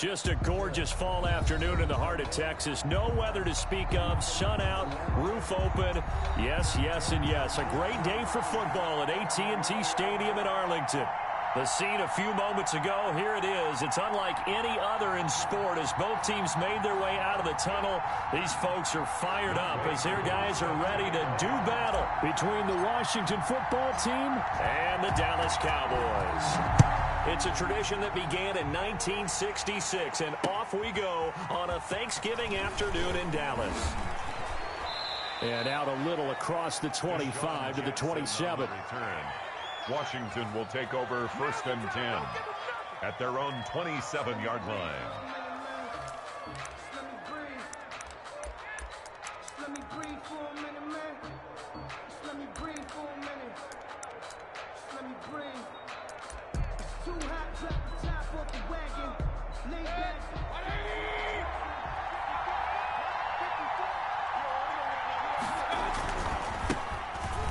Just a gorgeous fall afternoon in the heart of Texas. No weather to speak of. Sun out, roof open. Yes, yes, and yes. A great day for football at AT&T Stadium in Arlington. The scene a few moments ago, here it is. It's unlike any other in sport as both teams made their way out of the tunnel. These folks are fired up as their guys are ready to do battle between the Washington football team and the Dallas Cowboys. It's a tradition that began in 1966, and off we go on a Thanksgiving afternoon in Dallas. And out a little across the 25 to the 27. Washington will take over 1st and 10 at their own 27-yard line.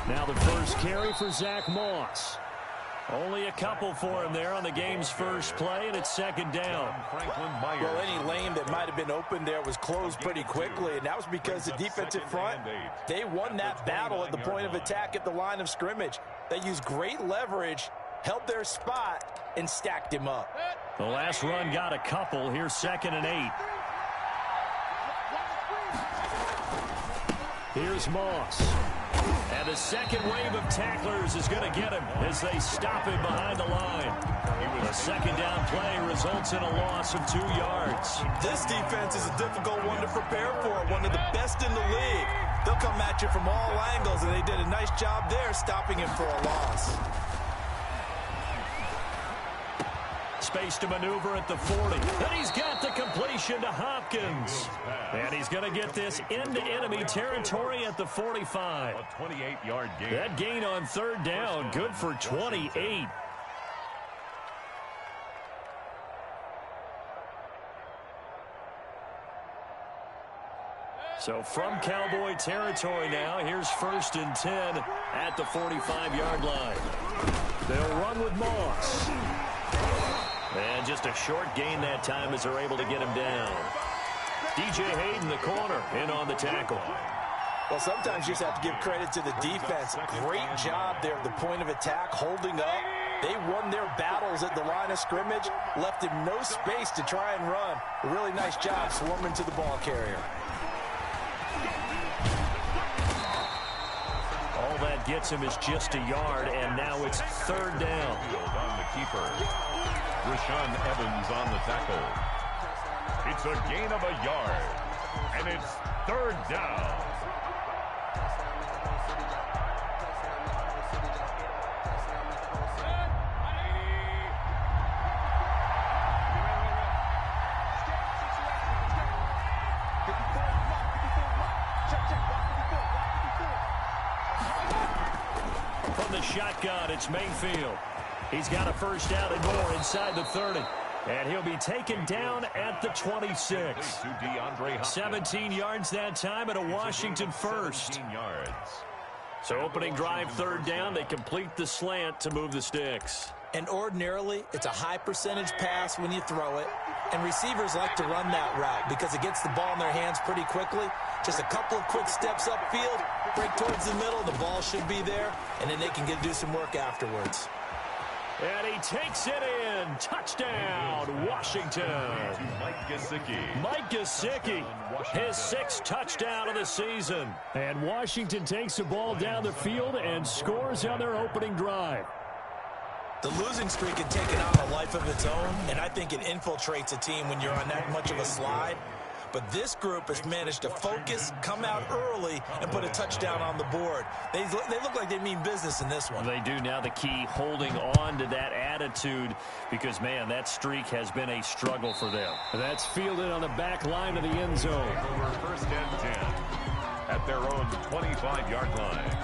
Now the first carry for Zach Moss. Only a couple for him there on the game's first play, and it's 2nd down. Well, any lane that might have been open there was closed pretty quickly, and that was because the defensive front, they won that battle at the point of attack at the line of scrimmage. They used great leverage, held their spot, and stacked him up. The last run got a couple. Here's 2nd and 8. Here's Moss. And the second wave of tacklers is going to get him as they stop him behind the line. The 2nd down play results in a loss of 2 yards. This defense is a difficult one to prepare for, one of the best in the league. They'll come at you from all angles, and they did a nice job there stopping him for a loss. Space to maneuver at the 40. And he's got the completion to Hopkins. And he's going to get this into enemy territory at the 45. A 28-yard gain. That gain on 3rd down, good for 28. So from Cowboy territory now, here's 1st and 10 at the 45-yard line. They'll run with Moss. And just a short gain that time as they're able to get him down. DJ Hayden, the corner, in on the tackle. Well, sometimes you just have to give credit to the defense. Great job there at the point of attack, holding up. They won their battles at the line of scrimmage, left him no space to try and run. A really nice job swarming to the ball carrier. All that gets him is just a yard, and now it's 3rd down. On the keeper. Rashaan Evans on the tackle. It's a gain of a yard, and it's 3rd down. From the shotgun, it's Mayfield. He's got a 1st down and more inside the 30. And he'll be taken down at the 26. 17 yards that time and a Washington first. So opening drive, 3rd down. They complete the slant to move the sticks. And ordinarily, it's a high percentage pass when you throw it. And receivers like to run that route because it gets the ball in their hands pretty quickly. Just a couple of quick steps upfield, break towards the middle, the ball should be there, and then they can do some work afterwards. And he takes it in. Touchdown, Washington. Mike Gesicki. Mike Gesicki, his 6th touchdown of the season. And Washington takes the ball down the field and scores on their opening drive. The losing streak had taken on a life of its own, and I think it infiltrates a team when you're on that much of a slide. But this group has managed to focus, come out early, and put a touchdown on the board. They look like they mean business in this one. They do. Now the key, holding on to that attitude because, man, that streak has been a struggle for them. That's fielded on the back line of the end zone. Over 1st and 10 at their own 25-yard line.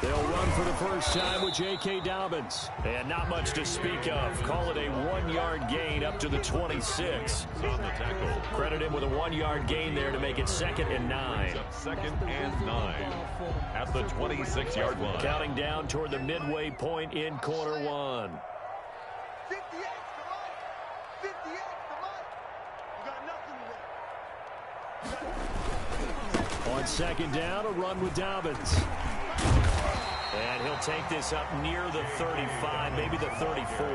They'll run for the first time with J.K. Dobbins. And not much to speak of. Call it a 1-yard gain up to the 26. On the tackle. Credit him with a 1-yard gain there to make it 2nd and 9. 2nd and 9 at the 26-yard line. Counting down toward the midway point in quarter 1. 58 to 58 to you got nothing to On 2nd down, a run with Dobbins. And he'll take this up near the 35, maybe the 34.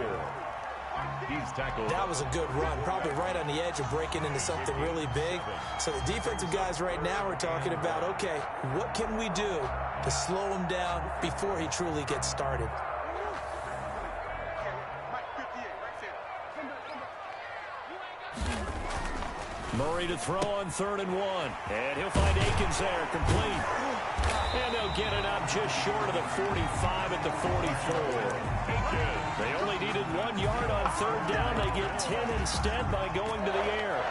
He's tackled. That was a good run, probably right on the edge of breaking into something really big. So the defensive guys right now are talking about, okay, what can we do to slow him down before he truly gets started? Murray to throw on 3rd and 1. And he'll find Akins there, complete. And they'll get it up just short of the 45 at the 44. They only needed 1 yard on 3rd down. They get 10 instead by going to the air.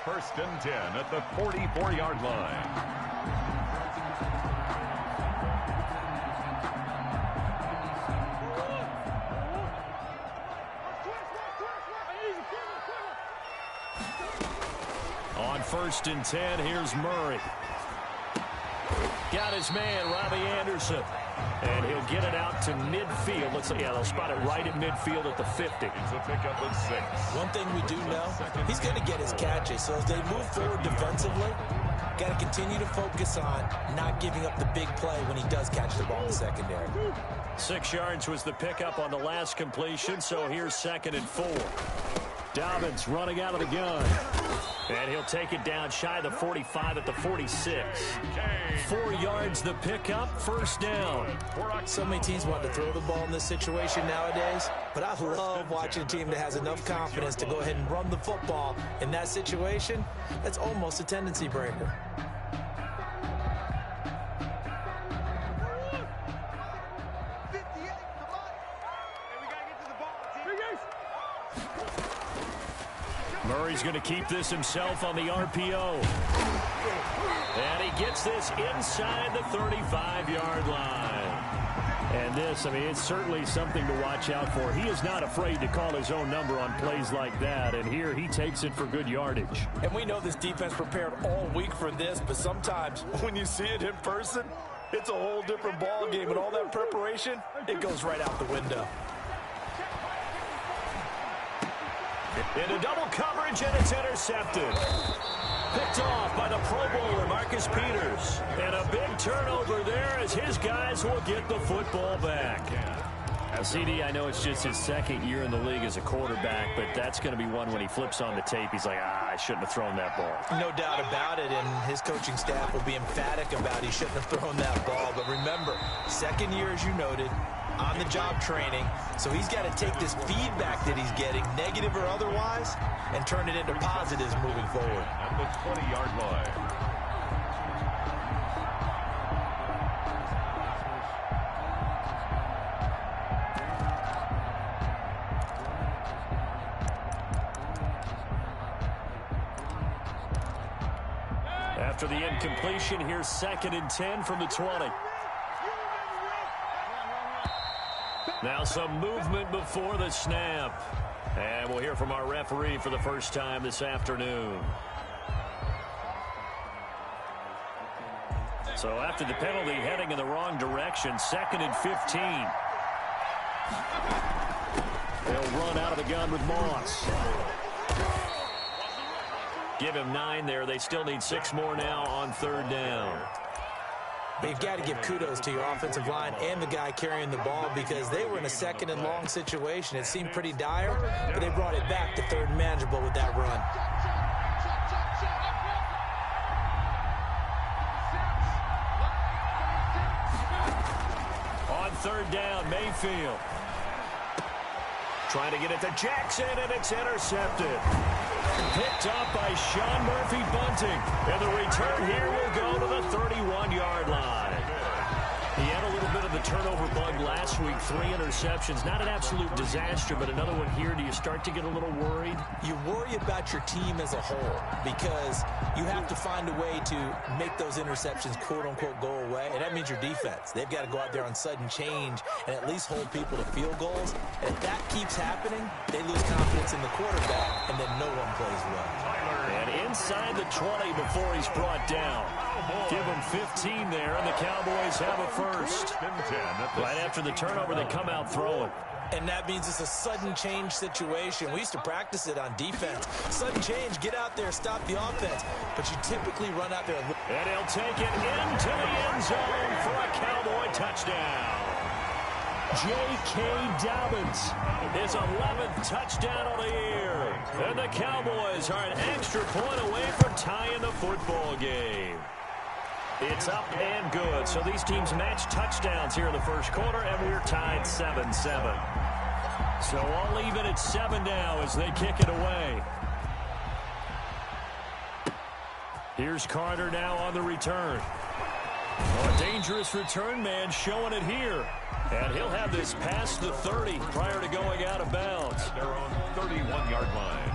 1st and 10 at the 44-yard line. On 1st and 10, here's Murray. Got his man, Robbie Anderson. And he'll get it out to midfield. Looks like, yeah, they'll spot it right at midfield at the 50. It's a pickup of 6. One thing we do know, he's going to get his catches. So as they move forward defensively, got to continue to focus on not giving up the big play when he does catch the ball in the secondary. 6 yards was the pickup on the last completion, so here's 2nd and 4. Dobbins running out of the gun. And he'll take it down shy of the 45 at the 46. 4 yards the pickup, 1st down. So many teams want to throw the ball in this situation nowadays, but I love watching a team that has enough confidence to go ahead and run the football. In that situation, that's almost a tendency breaker. Murray's going to keep this himself on the RPO. And he gets this inside the 35-yard line. And this, I mean, it's certainly something to watch out for. He is not afraid to call his own number on plays like that. And here he takes it for good yardage. And we know this defense prepared all week for this, but sometimes when you see it in person, it's a whole different ball game. And all that preparation, it goes right out the window. Into double coverage, and it's intercepted. Picked off by the Pro Bowler, Marcus Peters. And a big turnover there as his guys will get the football back. Now, CD, I know it's just his 2nd year in the league as a quarterback, but that's going to be one when he flips on the tape. He's like, I shouldn't have thrown that ball. No doubt about it, and his coaching staff will be emphatic about he shouldn't have thrown that ball. But remember, 2nd year, as you noted, on-the-job training, so he's got to take this feedback that he's getting, negative or otherwise, and turn it into positives moving forward. At the 20-yard line. After the incompletion, here's 2nd and 10 from the 20. Now some movement before the snap. And we'll hear from our referee for the first time this afternoon. So after the penalty heading in the wrong direction, 2nd and 15. They'll run out of the gun with Moss. Give him 9 there. They still need 6 more now on 3rd down. But you've got to give kudos to your offensive line and the guy carrying the ball because they were in a 2nd and long situation. It seemed pretty dire, but they brought it back to 3rd and manageable with that run. On 3rd down, Mayfield. Trying to get it to Jackson, and it's intercepted. Picked up by Sean Murphy-Bunting. And the return here will go to the 31-yard line. He had a little bit of the the turnover bug last week, 3 interceptions. Not an absolute disaster, but another one here. Do you start to get a little worried? You worry about your team as a whole because you have to find a way to make those interceptions, quote-unquote, go away, and that means your defense. They've got to go out there on sudden change and at least hold people to field goals. And if that keeps happening, they lose confidence in the quarterback, and then no one plays well. And inside the 20 before he's brought down. Give him 15 there, and the Cowboys have a first. Right after the turnover, they come out throwing. And that means it's a sudden change situation. We used to practice it on defense. Sudden change, get out there, stop the offense. But you typically run out there. And he'll take it into the end zone for a Cowboy touchdown. J.K. Dobbins, his 11th touchdown of the year. And the Cowboys are an extra point away from tying the football game. It's up and good. So these teams match touchdowns here in the first quarter, and we're tied 7-7. So all even at 7 now as they kick it away. Here's Carter now on the return. Oh, a dangerous return man showing it here. And he'll have this past the 30 prior to going out of bounds. Their own 31-yard line.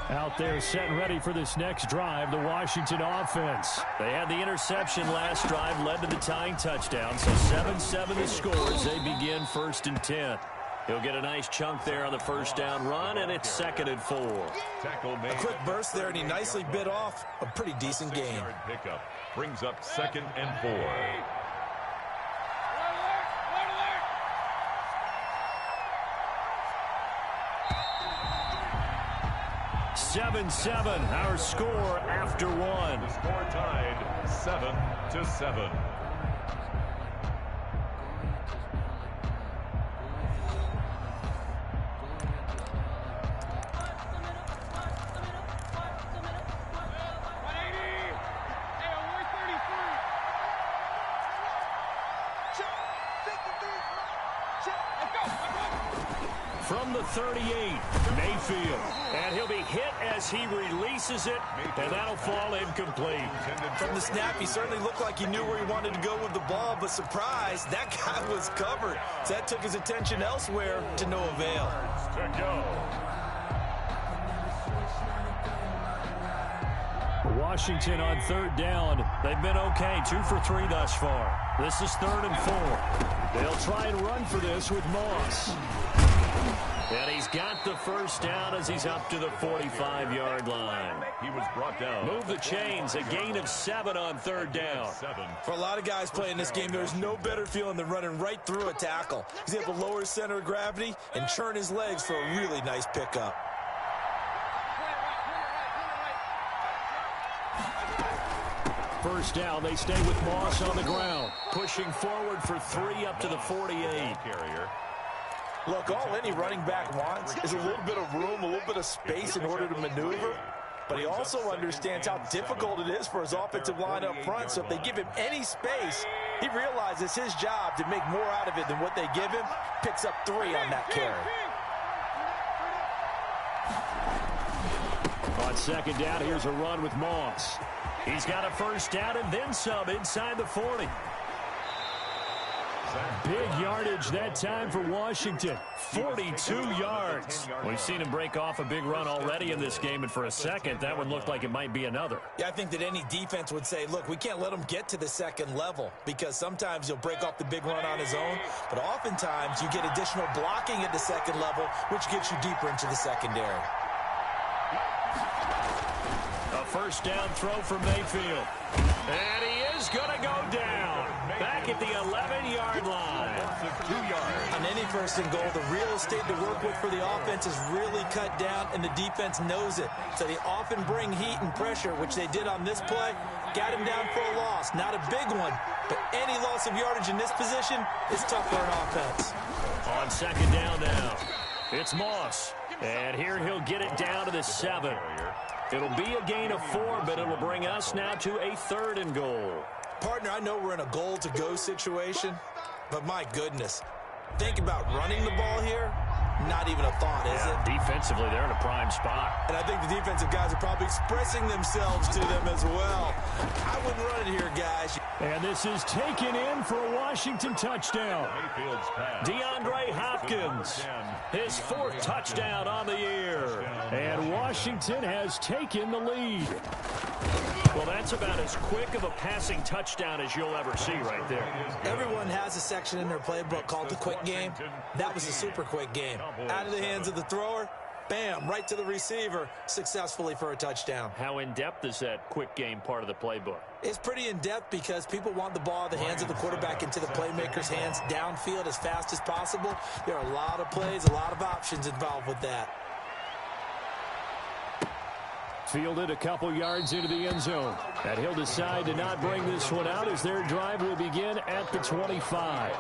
Out there set and ready for this next drive, the Washington offense. They had the interception last drive, led to the tying touchdown. So 7-7 the score as they begin 1st and 10. He'll get a nice chunk there on the first down run, and it's 2nd and 4. A quick burst there, and he nicely bit off a pretty decent game. 6-yard pickup brings up 2nd and 4. Seven, our score after 1. The score tied 7-7. From the 38, Mayfield. And he'll be hit as he releases it, and that'll fall incomplete. From the snap, he certainly looked like he knew where he wanted to go with the ball, but surprise, that guy was covered. So that took his attention elsewhere to no avail. To go. Washington on 3rd down. They've been okay, 2 for 3 thus far. This is 3rd and 4. They'll try and run for this with Moss. And he's got the first down as he's up to the 45-yard line. He was brought down. Move the chains, a gain of 7 on 3rd down. For a lot of guys playing this game, there's no better feeling than running right through a tackle. He's able to lower his center of gravity and churn his legs for a really nice pickup. First down, they stay with Moss on the ground. Pushing forward for 3 up to the 48. Carrier. Look, all any running back wants is a little bit of room, a little bit of space in order to maneuver. But he also understands how difficult it is for his offensive line up front. So if they give him any space, he realizes his job to make more out of it than what they give him. Picks up 3 on that carry. On 2nd down, here's a run with Moss. He's got a first down and then some inside the 40. Big yardage that time for Washington. 42 yards. We've seen him break off a big run already in this game, and for a second, that one looked like it might be another. Yeah, I think that any defense would say, look, we can't let him get to the 2nd level because sometimes he'll break off the big run on his own, but oftentimes you get additional blocking at the 2nd level, which gets you deeper into the secondary. A first down throw for Mayfield. And he is going to go down. Back at the 11-yard line. 2 yards. On any 1st and goal, the real estate to work with for the offense is really cut down, and the defense knows it. So they often bring heat and pressure, which they did on this play. Got him down for a loss. Not a big one, but any loss of yardage in this position is tough for an offense. On 2nd down now, it's Moss. And here he'll get it down to the 7. It'll be a gain of 4, but it'll bring us now to a 3rd and goal. Partner, I know we're in a goal-to-go situation, but my goodness. Think about running the ball here. Not even a thought, is it? Defensively, they're in a prime spot. And I think the defensive guys are probably expressing themselves to them as well. I wouldn't run it here, guys. And this is taken in for a Washington touchdown. DeAndre Hopkins, his 4th touchdown on the year. And Washington has taken the lead. Well, that's about as quick of a passing touchdown as you'll ever see right there. Everyone has a section in their playbook called the quick game. That was a super quick game. Out of the hands of the thrower, bam, right to the receiver, successfully for a touchdown. How in-depth is that quick game part of the playbook? It's pretty in-depth because people want the ball in the hands of the quarterback into the playmaker's hands downfield as fast as possible. There are a lot of plays, a lot of options involved with that. Fielded a couple yards into the end zone. And he'll decide to not bring this one out as their drive will begin at the 25.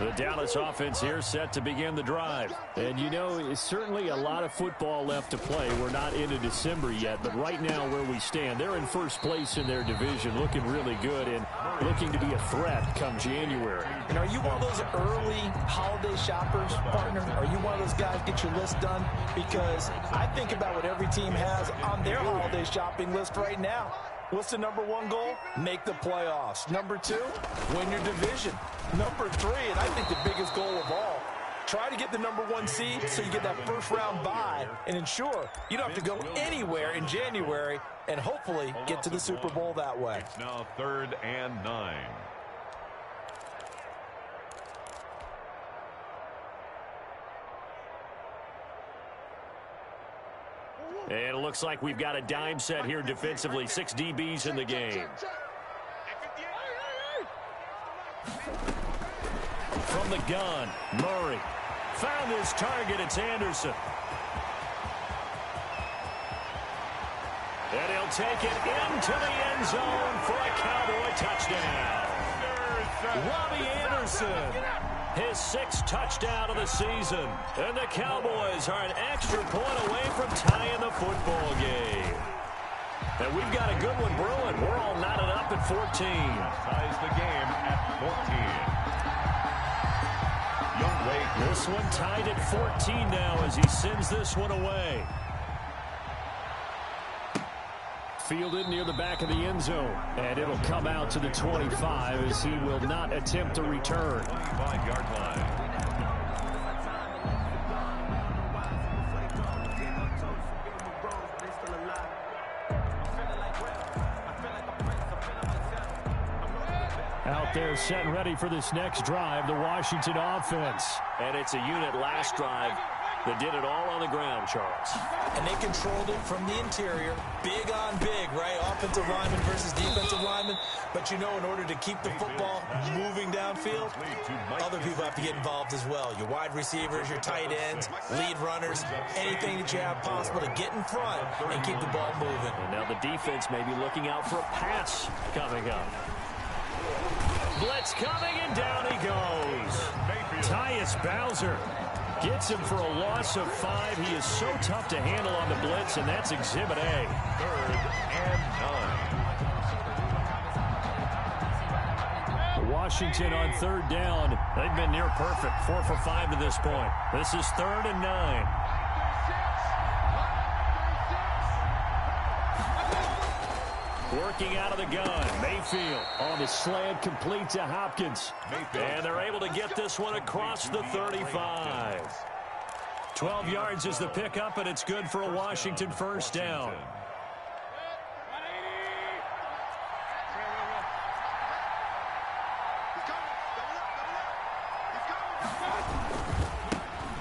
The Dallas offense here set to begin the drive. And, you know, it's certainly a lot of football left to play. We're not into December yet, but right now where we stand, they're in first place in their division, looking really good and looking to be a threat come January. And are you one of those early holiday shoppers, partner? Are you one of those guys get your list done? Because I think about what every team has on their holiday shopping list right now. What's the number 1 goal? Make the playoffs. Number 2, win your division. Number 3, and I think the biggest goal of all, try to get the number 1 seed so you get that first round bye and ensure you don't have to go anywhere in January and hopefully get to the Super Bowl that way. It's now 3rd and 9. And it looks like we've got a dime set here defensively. 6 DBs in the game. From the gun, Murray found his target. It's Anderson. And he'll take it into the end zone for a Cowboy touchdown. Robbie Anderson, his 6th touchdown of the season. And the Cowboys are an extra point away from tying the football game. And we've got a good one brewing. We're all knotted up at 14. Ties the game at 14. This one tied at 14 now as he sends this one away. Fielded near the back of the end zone. And it'll come out to the 25 as he will not attempt to return. 25-yard line. Out there set and ready for this next drive, the Washington offense. And it's a unit last drive that did it all on the ground, Charles. And they controlled it from the interior. Big on big, right? Offensive lineman versus defensive lineman. But you know, in order to keep the football moving downfield, other people have to get involved as well. Your wide receivers, your tight ends, lead runners, anything that you have possible to get in front and keep the ball moving. And now the defense may be looking out for a pass coming up. Blitz coming, and down he goes. Tyus Bowser gets him for a loss of 5. He is so tough to handle on the blitz, and that's Exhibit A. 3rd and 9. Washington on 3rd down. They've been near perfect. 4 for 5 to this point. This is 3rd and 9. Working out of the gun. Mayfield on the slant, complete to Hopkins. And they're able to get this one across the 35. 12 yards is the pickup, and it's good for a Washington first down.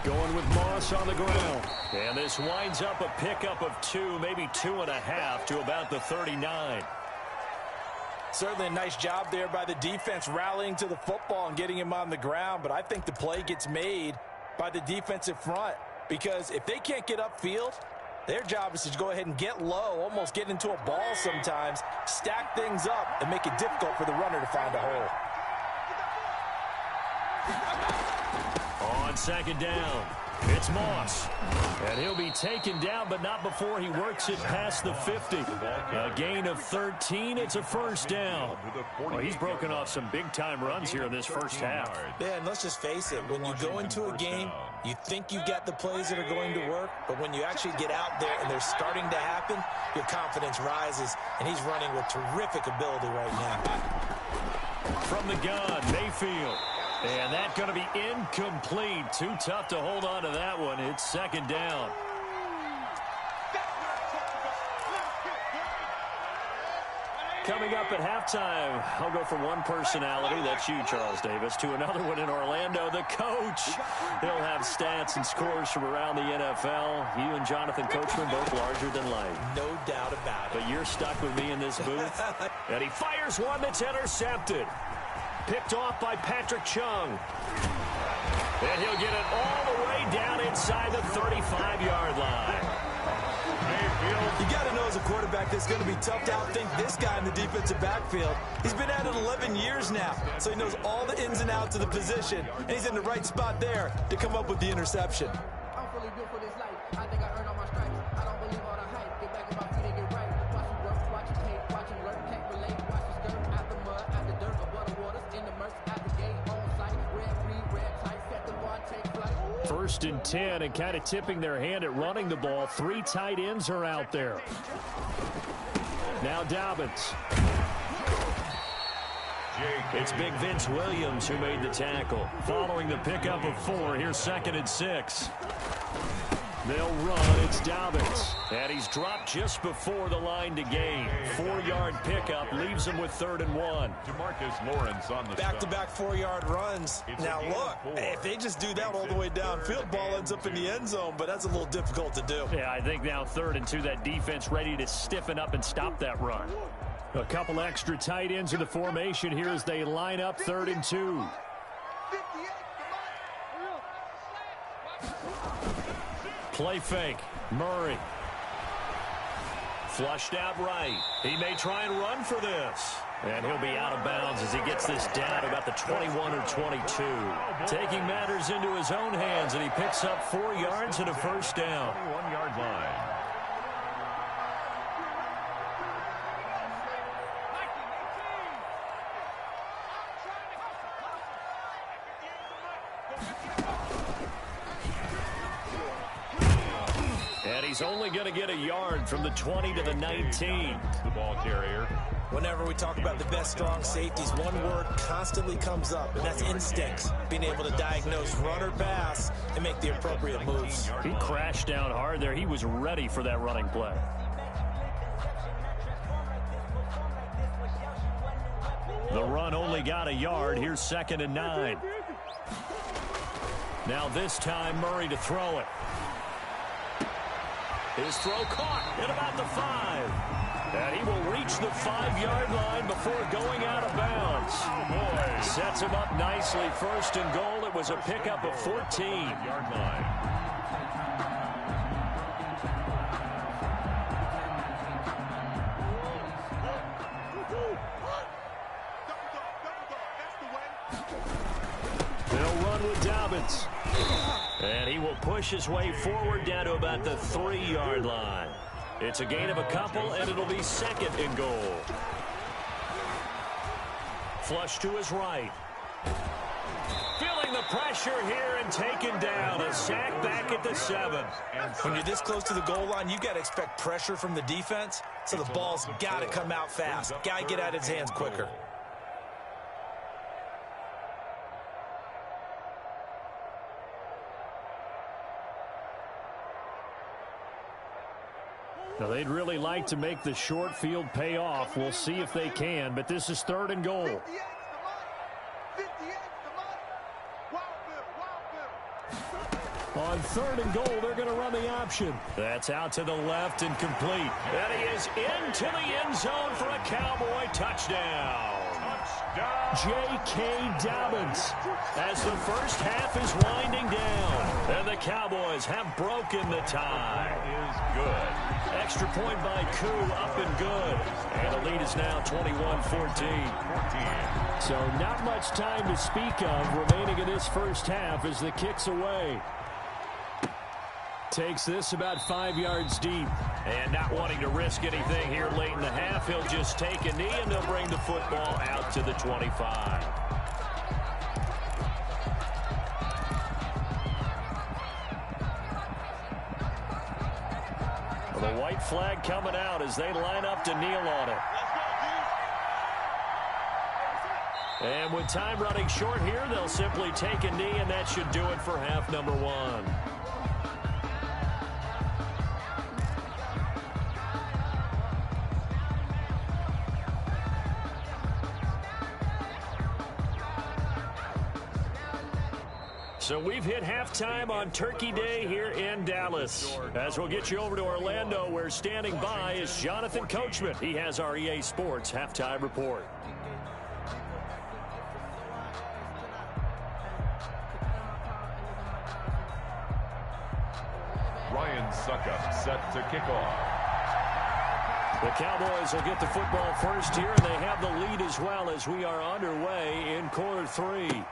Going with Moss on the ground. And this winds up a pickup of 2, maybe 2.5 to about the 39. Certainly a nice job there by the defense rallying to the football and getting him on the ground. But I think the play gets made by the defensive front. Because if they can't get upfield, their job is to go ahead and get low, almost get into a ball sometimes, stack things up, and make it difficult for the runner to find a hole. On 2nd down, It's Moss. And he'll be taken down, but not before he works it past the 50. A gain of 13. It's a first down. Well, he's broken off some big-time runs here in this first half. Yeah, and let's just face it. When you go into a game, you think you've got the plays that are going to work, but when you actually get out there and they're starting to happen, your confidence rises, and he's running with terrific ability right now. From the gun, Mayfield. And that's going to be incomplete. Too tough to hold on to that one. It's second down. Coming up at halftime, I'll go from one personality, that's you, Charles Davis, to another one in Orlando, the coach. He'll have stats and scores from around the NFL. You and Jonathan Coachman both larger than life. No doubt about it. But you're stuck with me in this booth. And he fires one that's intercepted. Picked off by Patrick Chung. And he'll get it all the way down inside the 35-yard line. You got to know as a quarterback that it's going to be tough to outthink this guy in the defensive backfield. He's been at it 11 years now, so he knows all the ins and outs of the position, and he's in the right spot there to come up with the interception. I'm fully built for this life. I think I earned all my stripes. I don't believe all the hype. Get back in my feet and get right. Watch you work, watch you hate, watch you learn, can't relate. Watch you skirt out the mud, out the dirt, above the waters, in the murks, out the gate, on site. Red, green, red, tight, set the bar, take flight. First and 10, and kind of tipping their hand at running the ball. Three tight ends are out there. Now Dobbins. It's Big Vince Williams who made the tackle. Following the pickup of 4, here's second and 6. They'll run. It's Dobbins. And he's dropped just before the line to gain. 4-yard pickup leaves him with 3rd and 1. DeMarcus Lawrence on the Back-to-back 4-yard runs. Now, look, if they just do that all the way downfield, ball ends up in the end zone, but that's a little difficult to do. Yeah, I think now 3rd and 2, that defense ready to stiffen up and stop that run. A couple extra tight ends in the formation here as they line up 3rd and 2. Play fake. Murray. Flushed out right. He may try and run for this. And he'll be out of bounds as he gets this down about the 21 or 22. Taking matters into his own hands, and he picks up 4 yards and a first down. 21-yard line. And he's only going to get a yard from the 20 to the 19. The ball carrier. Whenever we talk about the best strong safeties, one word constantly comes up, and that's instincts. Being able to diagnose run or pass and make the appropriate moves. He crashed down hard there. He was ready for that running play. The run only got a yard. Here's 2nd and 9. Now this time Murray to throw it. His throw caught at about the 5. And he will reach the 5-yard line before going out of bounds. Sets him up nicely. 1st and goal. It was a pickup of 14. Yard line. They'll run with Dobbins. And he will push his way forward down to about the 3-yard line. It's a gain of a couple, and it'll be 2nd and goal. Flush to his right. Feeling the pressure here and taken down. A sack back at the 7. When you're this close to the goal line, you got to expect pressure from the defense, so the ball's got to come out fast. Got to get out of his hands quicker. Now, they'd really like to make the short field pay off. We'll see if they can, but this is 3rd and goal. 58's the money. On 3rd and goal, they're going to run the option. That's out to the left and complete. And he is into the end zone for a Cowboy touchdown. J.K. Dobbins as the first half is winding down. And the Cowboys have broken the tie. Is good. Extra point by Koo, up and good. And the lead is now 21-14. So not much time to speak of remaining in this first half as the kick's away. Takes this about 5 yards deep. And not wanting to risk anything here late in the half, he'll just take a knee, and they'll bring the football out to the 25. The white flag coming out as they line up to kneel on it. And with time running short here, they'll simply take a knee, and that should do it for half number one. So we've hit halftime on Turkey Day here in Dallas. As we'll get you over to Orlando, where standing by is Jonathan Coachman. He has our EA Sports halftime report. Ryan Suckup set to kick off. The Cowboys will get the football first here, and they have the lead as well as we are underway in quarter three.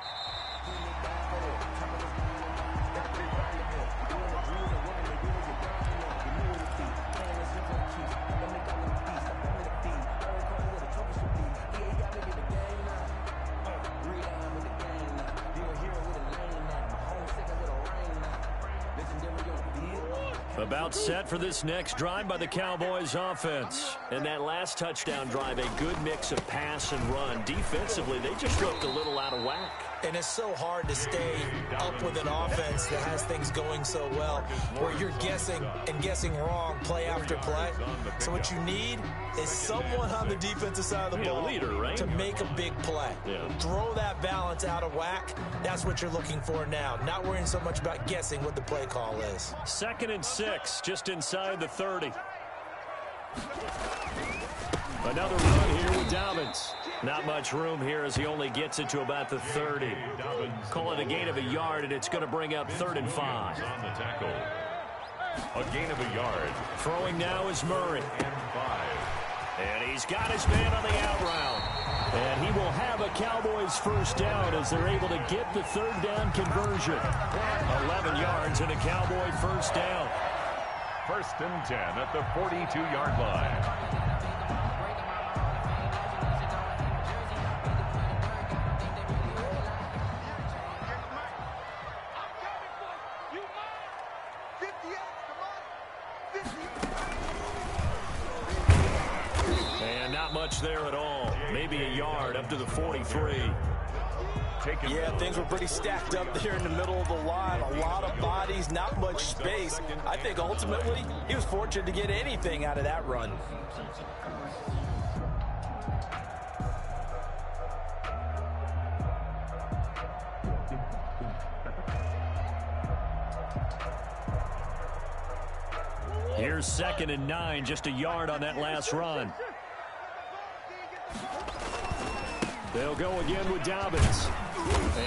About set for this next drive by the Cowboys offense. And that last touchdown drive, a good mix of pass and run. Defensively, they just looked a little out of whack. And it's so hard to stay up with an offense that has things going so well, where you're guessing and guessing wrong play after play. So what you need is someone on the defensive side of the ball leader, right? to make a big play. Yeah. Throw that balance out of whack. That's what you're looking for now. Not worrying so much about guessing what the play call is. 2nd and 6, just inside the 30. Another run here with Dobbins. Not much room here as he only gets it to about the 30. Call it a gain of a yard, and it's going to bring up 3rd and 5. On the tackle. A gain of a yard. Throwing now is Murray. And 5. And he's got his man on the out route. And he will have a Cowboys first down as they're able to get the 3rd down conversion. 11 yards and a Cowboy first down. 1st and 10 at the 42-yard line. And not much there at all. Maybe a yard up to the 43. Yeah, things were pretty stacked up there in the middle of the line. A lot of bodies, not much space. I think ultimately he was fortunate to get anything out of that run. Here's 2nd and 9, just a yard on that last run. They'll go again with Dobbins.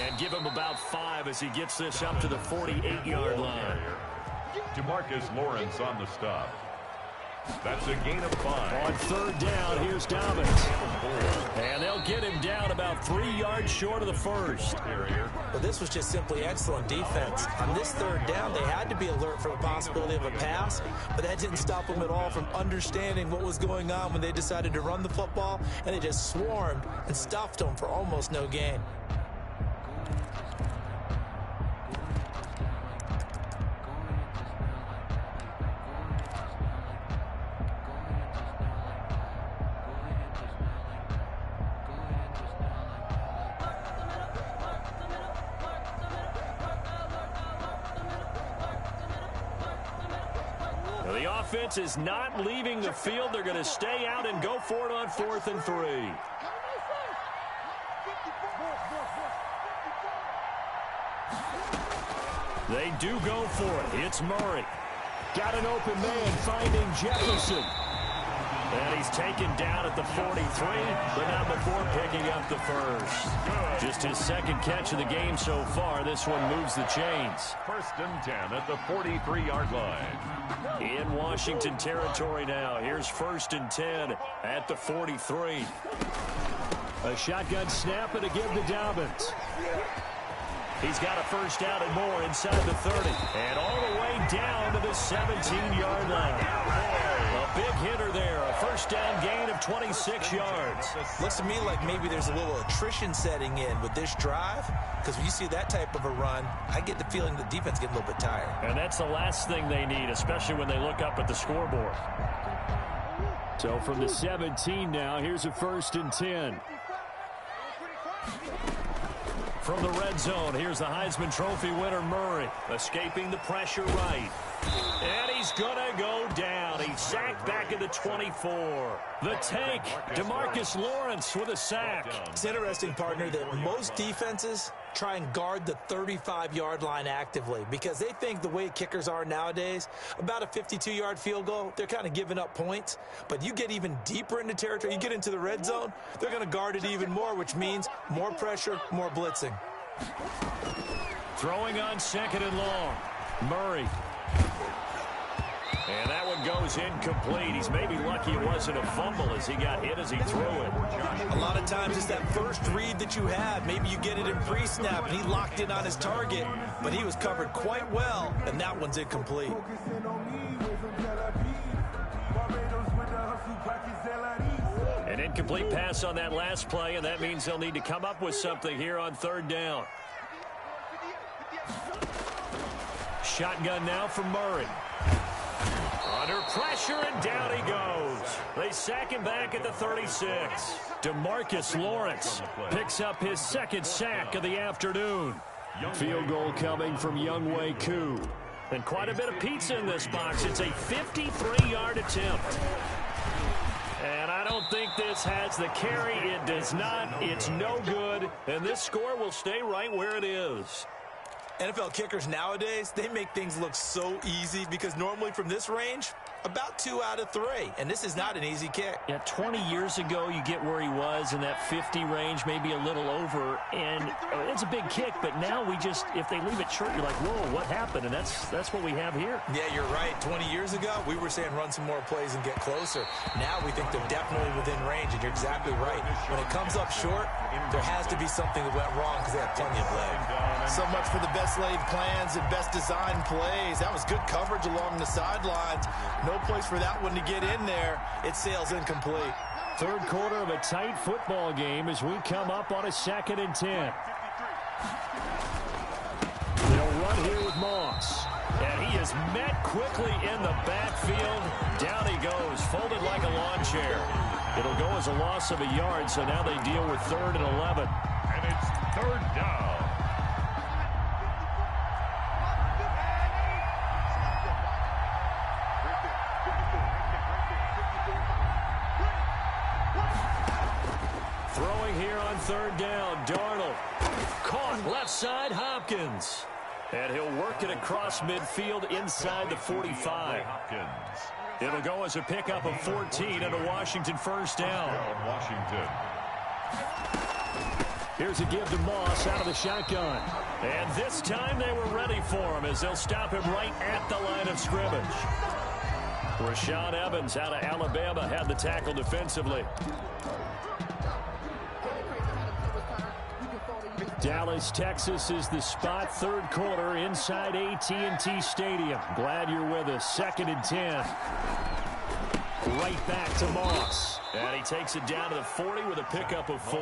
And give him about 5 as he gets this up to the 48-yard line. DeMarcus Lawrence on the stop. That's a gain of 5. On 3rd down, here's Dobbins. And they'll get him down about 3 yards short of the first. But this was just simply excellent defense. On this 3rd down, they had to be alert for the possibility of a pass, but that didn't stop them at all from understanding what was going on when they decided to run the football, and they just swarmed and stuffed them for almost no gain. The offense is not leaving the field. They're going to stay out and go for it on 4th and 3. They do go for it. It's Murray. Got an open man finding Jefferson. And he's taken down at the 43, but not before picking up the first. Just his 2nd catch of the game so far. This one moves the chains. 1st and 10 at the 43-yard line. In Washington territory now. Here's 1st and 10 at the 43. A shotgun snap and a give to Dobbins. He's got a first down and more inside the 30. And all the way down to the 17-yard line. A big hitter there. A first down gain of 26 yards. Looks to me like maybe there's a little attrition setting in with this drive. Because when you see that type of a run, I get the feeling the defense getting a little bit tired. And that's the last thing they need, especially when they look up at the scoreboard. So from the 17 now, here's a 1st and 10. From the red zone, here's the Heisman Trophy winner, Murray, escaping the pressure right. And he's going to go down. He's sacked back at the 24. The tank, DeMarcus Lawrence with a sack. It's interesting, partner, that most defenses try and guard the 35-yard line actively because they think the way kickers are nowadays, about a 52-yard field goal, they're kind of giving up points. But you get even deeper into territory, you get into the red zone, they're going to guard it even more, which means more pressure, more blitzing. Throwing on 2nd and long. Murray. And that one goes incomplete. He's maybe lucky it wasn't a fumble as he got hit as he threw it. A lot of times it's that first read that you have. Maybe you get it in pre-snap and he locked in on his target, but he was covered quite well, and that one's incomplete. An incomplete pass on that last play, and that means they'll need to come up with something here on 3rd down. Shotgun now from Murray. Under pressure, and down he goes. They sack him back at the 36. DeMarcus Lawrence picks up his 2nd sack of the afternoon. Field goal coming from Younghoe Koo. And quite a bit of pizza in this box. It's a 53-yard attempt. And I don't think this has the carry. It does not. It's no good. And this score will stay right where it is. NFL kickers nowadays, they make things look so easy because normally from this range, about 2 out of 3. And this is not an easy kick. Yeah, 20 years ago, you get where he was in that 50 range, maybe a little over. And it's a big kick, but now we just, if they leave it short, you're like, whoa, what happened? And that's what we have here. Yeah, you're right. 20 years ago, we were saying run some more plays and get closer. Now we think they're definitely within range, and you're exactly right. When it comes up short, there has to be something that went wrong because they have plenty of leg. So much for the best laid plans and best designed plays. That was good coverage along the sidelines. No place for that one to get in there. It sails incomplete. 3rd quarter of a tight football game as we come up on a 2nd and 10. They'll run here with Moss. And he is met quickly in the backfield. Down he goes, folded like a lawn chair. It'll go as a loss of a yard, so now they deal with 3rd and 11. And it's 3rd down. Throwing here on 3rd down, Darnold. Caught left side, Hopkins. And he'll work it across midfield inside the 45. It'll go as a pickup of 14 and a Washington first down. Washington. Here's a give to Moss out of the shotgun. And this time they were ready for him as they'll stop him right at the line of scrimmage. Rashaan Evans out of Alabama had the tackle defensively. Dallas, Texas is the spot. 3rd quarter inside AT&T Stadium. Glad you're with us. 2nd and 10. Right back to Moss. And he takes it down to the 40 with a pickup of 4.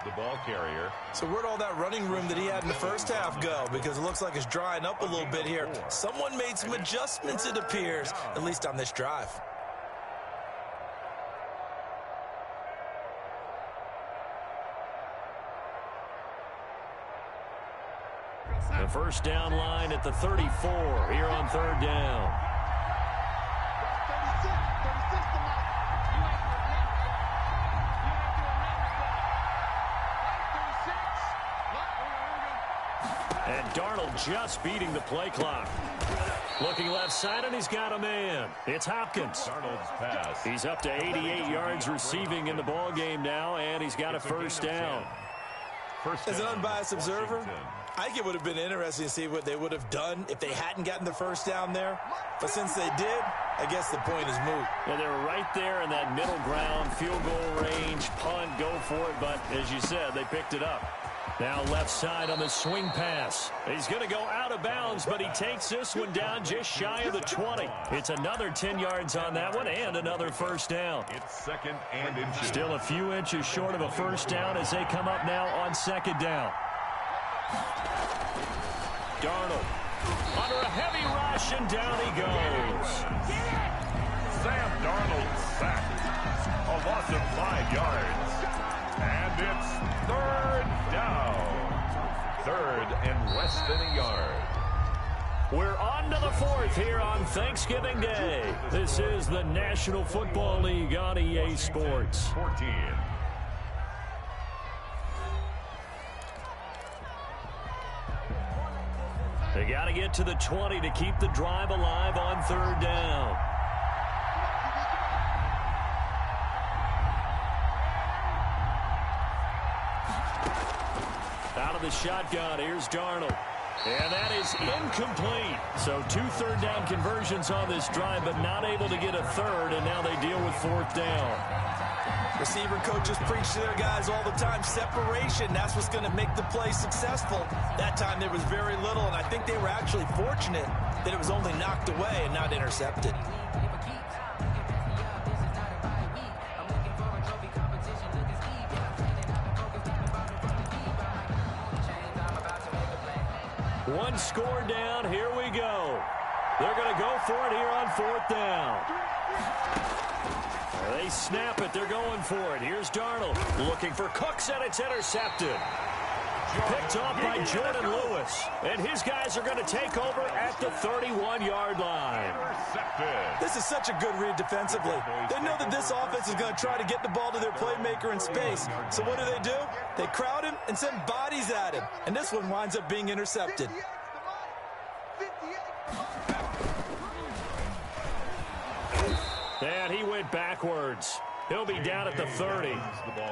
The ball carrier. So where'd all that running room that he had in the first half go? Because it looks like it's drying up a little bit here. Someone made some adjustments, it appears, at least on this drive. The first down line at the 34 here on 3rd down. And Darnold just beating the play clock. Looking left side, and he's got a man. It's Hopkins. Darnold's pass. He's up to 88 yards receiving in the ball game now, and he's got a first down. As an unbiased observer, I think it would have been interesting to see what they would have done if they hadn't gotten the first down there. But since they did, I guess the point is moot. Yeah, they were right there in that middle ground, field goal range, punt, go for it. But as you said, they picked it up. Now left side on the swing pass. He's going to go out of bounds, but he takes this one down just shy of the 20. It's another 10 yards on that one and another first down. It's second and inches. Still a few inches short of a first down as they come up now on second down. Darnold under a heavy rush, and down he goes. Sam Darnold sacked. A loss of 5 yards. And it's third down. Third and less than a yard. We're on to the fourth here on Thanksgiving Day. This is the National Football League on EA Sports. 14. They got to get to the 20 to keep the drive alive on third down. Out of the shotgun, here's Darnold. And that is incomplete. So 2 third-down conversions on this drive, but not able to get a third, and now they deal with fourth down. Receiver coaches preach to their guys all the time. Separation, that's what's going to make the play successful. That time there was very little, and I think they were actually fortunate that it was only knocked away and not intercepted. One score down. Here we go. They're going to go for it here on fourth down. They snap it. They're going for it. Here's Darnold looking for Cooks, and it's intercepted. Picked off by Jordan Lewis. And his guys are going to take over at the 31-yard line. This is such a good read defensively. They know that this offense is going to try to get the ball to their playmaker in space. So what do? They crowd him and send bodies at him. And this one winds up being intercepted. And he went backwards. He'll be down at the 30.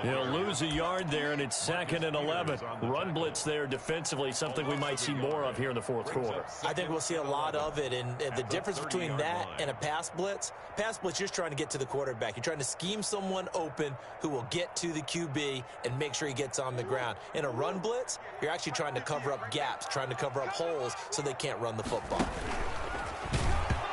He'll lose a yard there, and it's second and 11. Run blitz there defensively, something we might see more of here in the fourth quarter. I think we'll see a lot of it, and the difference between that and a pass blitz, you're just trying to get to the quarterback. You're trying to scheme someone open who will get to the QB and make sure he gets on the ground. In a run blitz, you're actually trying to cover up gaps, trying to cover up holes so they can't run the football.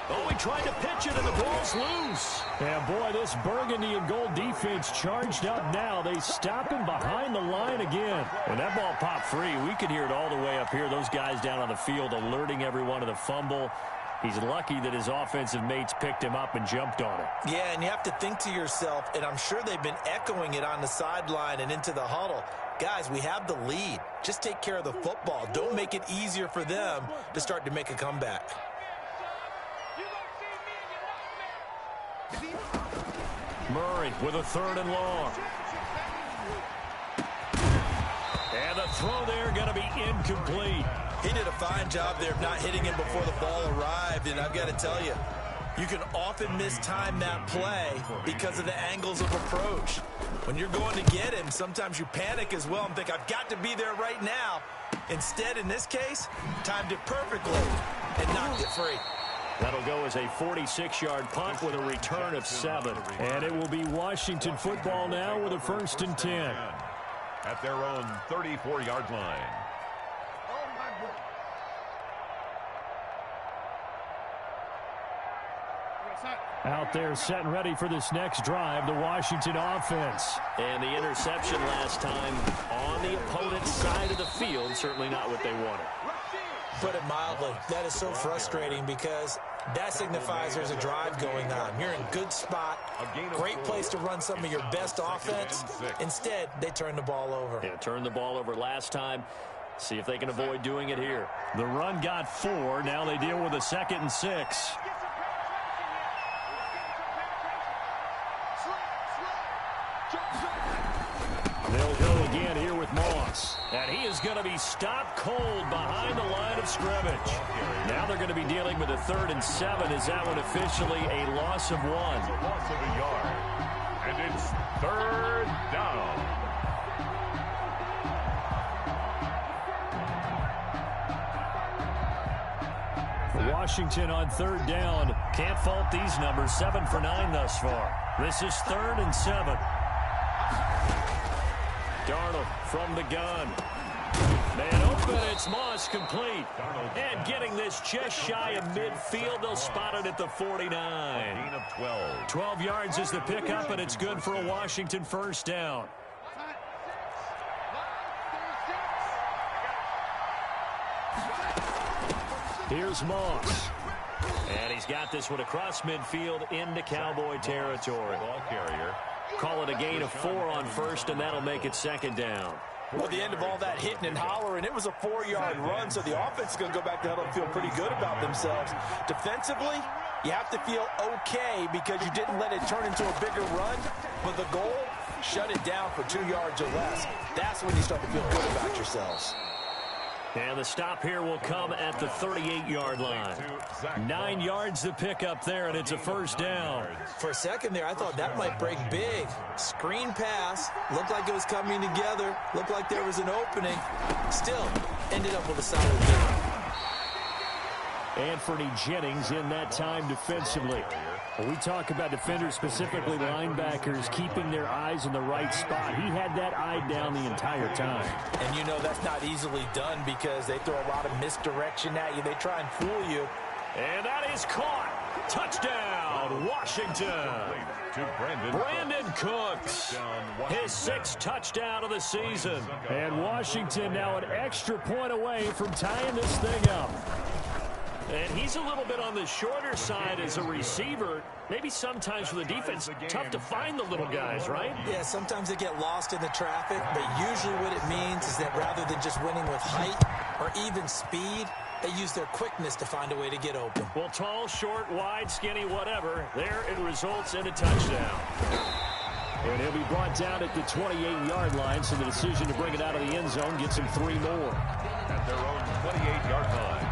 Oh, he tried to pitch it, and the ball's loose. And, boy, this burgundy and gold defense charged up now. They stop him behind the line again. When that ball popped free, we could hear it all the way up here. Those guys down on the field alerting everyone to the fumble. He's lucky that his offensive mates picked him up and jumped on it. Yeah, and you have to think to yourself, and I'm sure they've been echoing it on the sideline and into the huddle. Guys, we have the lead. Just take care of the football. Don't make it easier for them to start to make a comeback. Murray with a third and long. And the throw there going to be incomplete. He did a fine job there of not hitting him before the ball arrived, and I've got to tell you, you can often mistime that play because of the angles of approach. When you're going to get him, sometimes you panic as well and think, I've got to be there right now. Instead, in this case, timed it perfectly and knocked it free. That'll go as a 46-yard punt with a return of 7. And it will be Washington football now with a 1st and 10. At their own 34-yard line. Out there set and ready for this next drive, the Washington offense. And the interception last time on the opponent's side of the field, certainly not what they wanted. Put it mildly, that is so frustrating because that signifies there's a drive going on. You're in a good spot, great place to run some of your best offense. Instead, they turn the ball over. Yeah, turned the ball over last time. See if they can avoid doing it here. The run got 4. Now they deal with a 2nd and 6. They'll go again here with Moss. And he is going to be stopped cold behind the line of scrimmage. Now they're going to be dealing with a 3rd and 7. Is that one officially a loss of 1? Loss of a yard. And it's 3rd down. Washington on 3rd down. Can't fault these numbers. 7 for 9 thus far. This is 3rd and 7. Darnold from the gun. Man open, it's Moss complete. And getting this just shy of midfield, they'll spot it at the 49. Gain of 12. 12 yards is the pickup, and it's good for a Washington first down. Here's Moss. And he's got this one across midfield into Cowboy territory. Ball carrier. Call it a gain of 4 on first, and that'll make it second down. Well, at the end of all that hitting and hollering, it was a 4-yard run, so the offense is going to go back to huddle and feel pretty good about themselves. Defensively, you have to feel okay because you didn't let it turn into a bigger run, but the goal, shut it down for 2 yards or less. That's when you start to feel good about yourselves. And the stop here will come at the 38-yard line. 9 yards to pick up there, and it's a first down. For a second there, I thought that might break big. Screen pass, looked like it was coming together, looked like there was an opening. Still, ended up with a solid win. Anthony Jennings in that time defensively. When we talk about defenders, specifically linebackers, keeping their eyes in the right spot, he had that eye down the entire time. And you know that's not easily done because they throw a lot of misdirection at you. They try and fool you. And that is caught. Touchdown, Washington. Brandon Cooks. His 6th touchdown of the season. And Washington now an extra point away from tying this thing up. And he's a little bit on the shorter side as a receiver. Maybe sometimes for the defense, tough to find the little guys, right? Yeah, sometimes they get lost in the traffic, but usually what it means is that rather than just winning with height or even speed, they use their quickness to find a way to get open. Well, tall, short, wide, skinny, whatever, there it results in a touchdown. And he'll be brought down at the 28-yard line, so the decision to bring it out of the end zone gets him 3 more. At their own 28-yard line.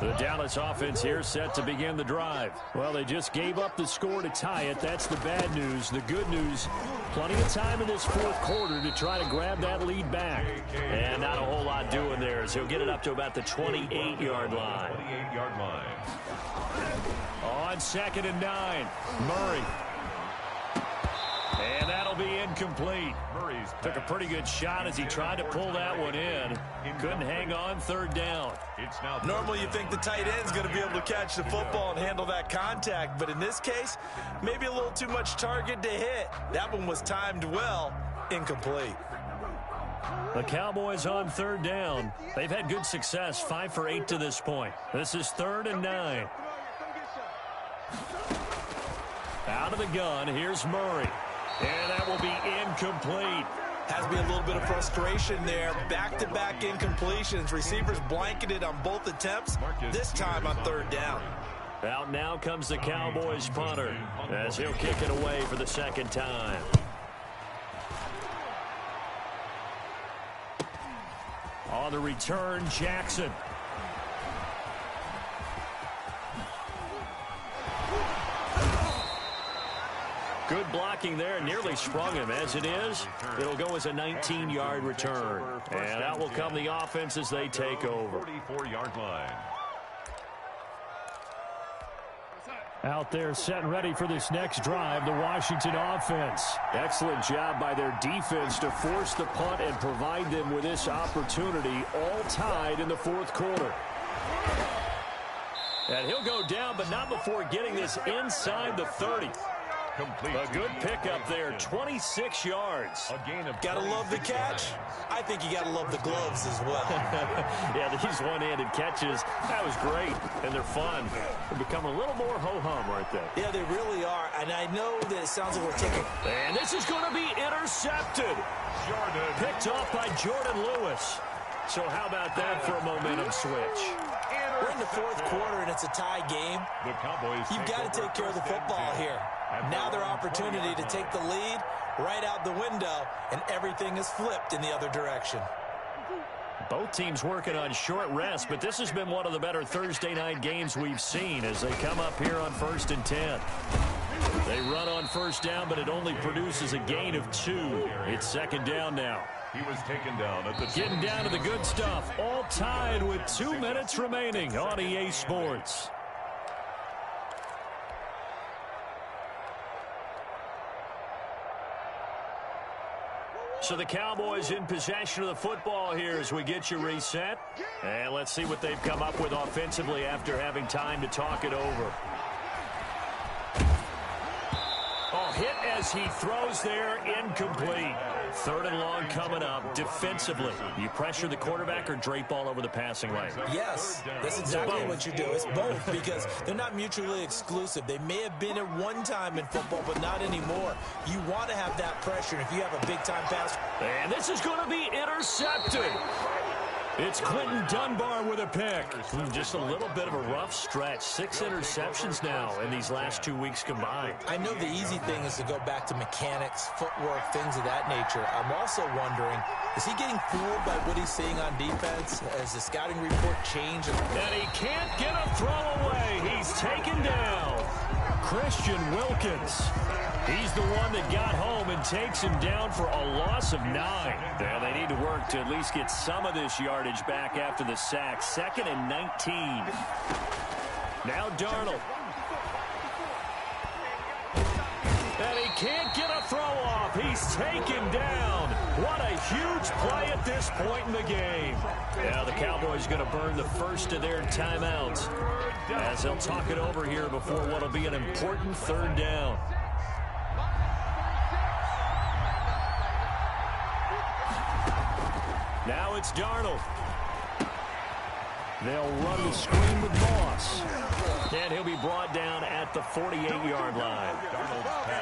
The Dallas offense here set to begin the drive. Well, they just gave up the score to tie it. That's the bad news. The good news, plenty of time in this 4th quarter to try to grab that lead back. And not a whole lot doing there as he'll get it up to about the 28-yard line. 28-yard line. On 2nd and 9, Murray. And that'll be incomplete. Took a pretty good shot as he tried to pull that one in. Couldn't hang on 3rd down. Normally you think the tight end's going to be able to catch the football and handle that contact, but in this case, maybe a little too much target to hit. That one was timed well, incomplete. The Cowboys on 3rd down. They've had good success, 5 for 8 to this point. This is 3rd and 9. Out of the gun, here's Murray. And that will be incomplete. Has to be a little bit of frustration there. Back-to-back incompletions. Receivers blanketed on both attempts, this time on 3rd down. Out now comes the Cowboys punter as he'll kick it away for the 2nd time. On the return, Jackson. Good blocking there, nearly sprung him. As it is, it'll go as a 19-yard return. And out will come the offense as they take over. 44-yard line. Out there set and ready for this next drive, the Washington offense. Excellent job by their defense to force the punt and provide them with this opportunity, all tied in the 4th quarter. And he'll go down, but not before getting this inside the 30. A good pickup there, 26 yards. Gotta love the catch. I think you gotta love the gloves as well. Yeah, these one-handed catches, that was great, and they're fun. They become a little more ho-hum, aren't they? Yeah, they really are, and I know that it sounds like we're taking... And this is going to be intercepted. Picked off by Jordan Lewis. So how about that for a momentum switch? We're in the 4th quarter, and it's a tie game. You've got to take care of the football here. Now their opportunity to take the lead right out the window, and everything is flipped in the other direction. Both teams working on short rest, but this has been one of the better Thursday night games we've seen as they come up here on 1st and 10. They run on 1st down, but it only produces a gain of 2. It's 2nd down now. He was taken down at the getting down to the good stuff. All tied with 2 minutes remaining on EA Sports. So the Cowboys in possession of the football here as we get you reset. And let's see what they've come up with offensively after having time to talk it over. Oh, hit as he throws there, incomplete. 3rd and long coming up. Defensively, you pressure the quarterback or drape all over the passing lane? Yes, that's exactly what you do. It's both because they're not mutually exclusive. They may have been at one time in football, but not anymore. You want to have that pressure. And if you have a big-time pass. And this is going to be intercepted. It's Quentin Dunbar with a pick. Just a little bit of a rough stretch. 6 interceptions now in these last 2 weeks combined. I know the easy thing is to go back to mechanics, footwork, things of that nature. I'm also wondering, is he getting fooled by what he's seeing on defense? Has the scouting report changed? And he can't get a throw away. He's taken down. Christian Wilkins. He's the one that got home and takes him down for a loss of 9. Now they need to work to at least get some of this yardage back after the sack. 2nd and 19. Now Darnold. And he can't get a throw off. He's taken down. What a huge play at this point in the game. Now the Cowboys going to burn the first of their timeouts as they'll talk it over here before what will be an important 3rd down. Now it's Darnold. They'll run the screen with Moss. And he'll be brought down at the 48-yard line.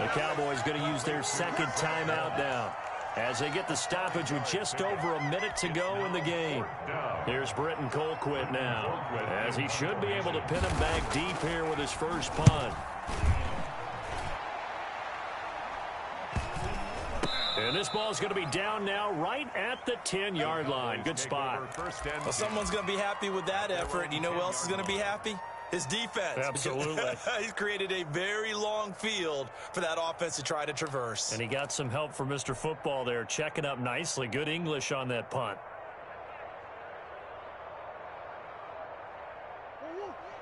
The Cowboys going to use their 2nd timeout now as they get the stoppage with just over a minute to go in the game. Here's Britton Colquitt now, as he should be able to pin him back deep here with his first punt. And this ball's going to be down now right at the 10-yard line. Good spot. Well, someone's going to be happy with that effort. You know who else is going to be happy? His defense. Absolutely. He's created a very long field for that offense to try to traverse. And he got some help from Mr. Football there, checking up nicely. Good English on that punt.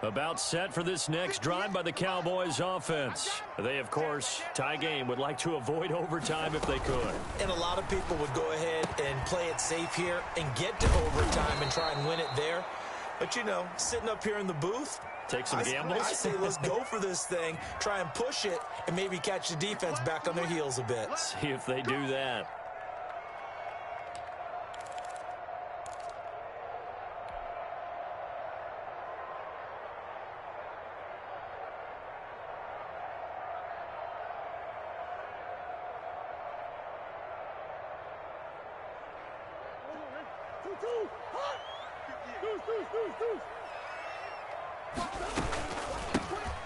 About set for this next drive by the Cowboys offense. They, of course, tie game, would like to avoid overtime if they could. And a lot of people would go ahead and play it safe here and get to overtime and try and win it there. But, you know, sitting up here in the booth, take some gambles. I say let's go for this thing, try and push it, and maybe catch the defense back on their heels a bit. See if they do that.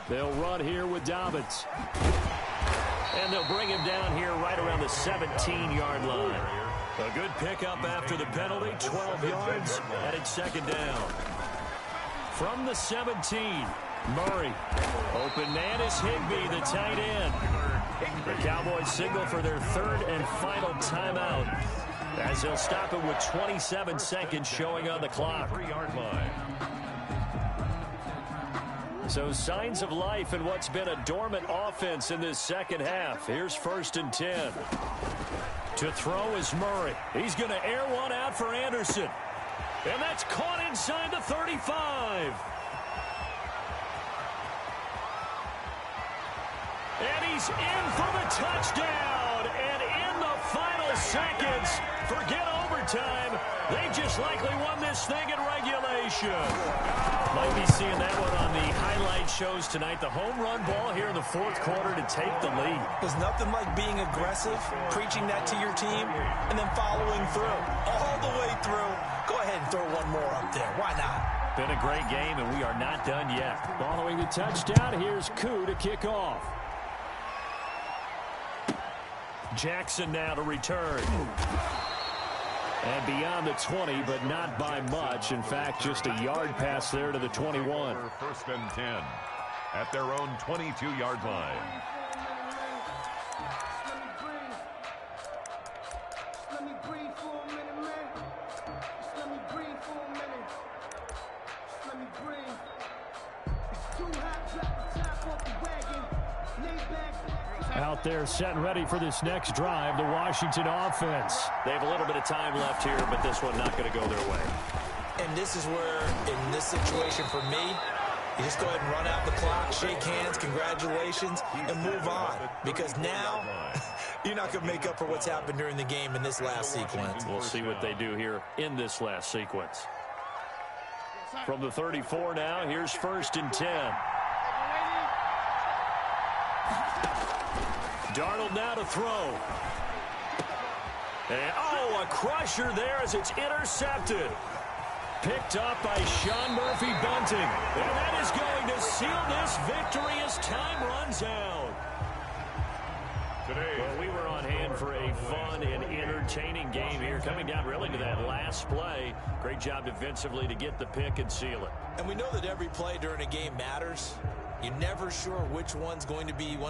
They'll run here with Dobbins. And they'll bring him down here right around the 17-yard line. A good pickup after the penalty, 12 yards, and it's 2nd down. From the 17, Murray. Open man is Higbee, the tight end. The Cowboys signal for their 3rd and final timeout as they'll stop it with 27 seconds showing on the clock. 3-yard line. So signs of life in what's been a dormant offense in this 2nd half. Here's 1st and 10. To throw is Murray. He's going to air one out for Anderson. And that's caught inside the 35. And he's in for the touchdown. And in the final seconds, forget overtime. They just likely won this thing in regulation. Might be seeing that one on the highlight shows tonight. The home run ball here in the 4th quarter to take the lead. There's nothing like being aggressive, preaching that to your team, and then following through. All the way through. Go ahead and throw one more up there. Why not? Been a great game, and we are not done yet. Following the touchdown, here's Koo to kick off. Jackson now to return. And beyond the 20, but not by much. In fact, just a yard pass there to the 21. 1st and 10 at their own 22-yard line. Let me breathe for a minute, man. Just let me breathe for a minute. Just let me breathe. It's too hot, drop the top off the wagon. Lay back. out there setting ready for this next drive, the Washington offense. They have a little bit of time left here, but this one not going to go their way. And this is where, in this situation for me, you just go ahead and run out the clock, shake hands, congratulations, and move on. Because now, you're not going to make up for what's happened during the game in this last sequence. We'll see what they do here in this last sequence. From the 34 now, here's 1st and 10. Darnold now to throw. And, a crusher there as it's intercepted. Picked up by Sean Murphy-Bunting. And that is going to seal this victory as time runs out. Well, we were on hand for a fun and entertaining game here, coming down really to that last play. Great job defensively to get the pick and seal it. And we know that every play during a game matters. You're never sure which one's going to be one